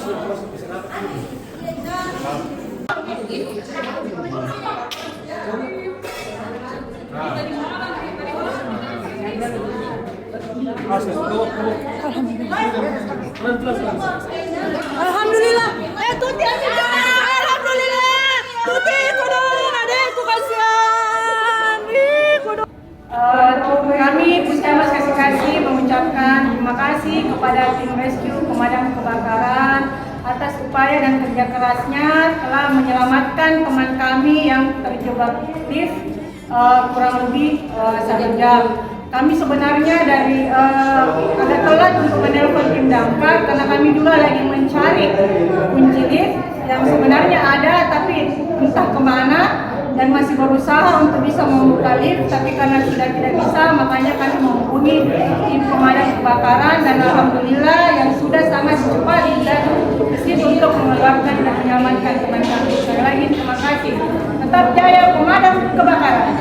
Alhamdulillah. Tuti alhamdulillah. Tuti kodong adekku kasihan. Kodong. Kami Puskesmas Kasih mengucapkan terima kasih kepada tim rescue pemadam kebakaran atas upaya dan kerja kerasnya telah menyelamatkan teman kami yang terjebak lift kurang lebih 1 jam. Kami sebenarnya dari agak telat untuk menelpon tim damkar karena kami juga lagi mencari kunci lift yang sebenarnya ada tapi entah kemana, dan masih berusaha untuk bisa membuka lift, tapi karena sudah tidak bisa makanya kami menghubungi tim pemadam kebakaran, dan alhamdulillah yang sudah sangat cepat dan gesit untuk mengeluarkan dan menyelamatkan teman kami. Sekali lagi terima kasih. Tetap jaya pemadam kebakaran.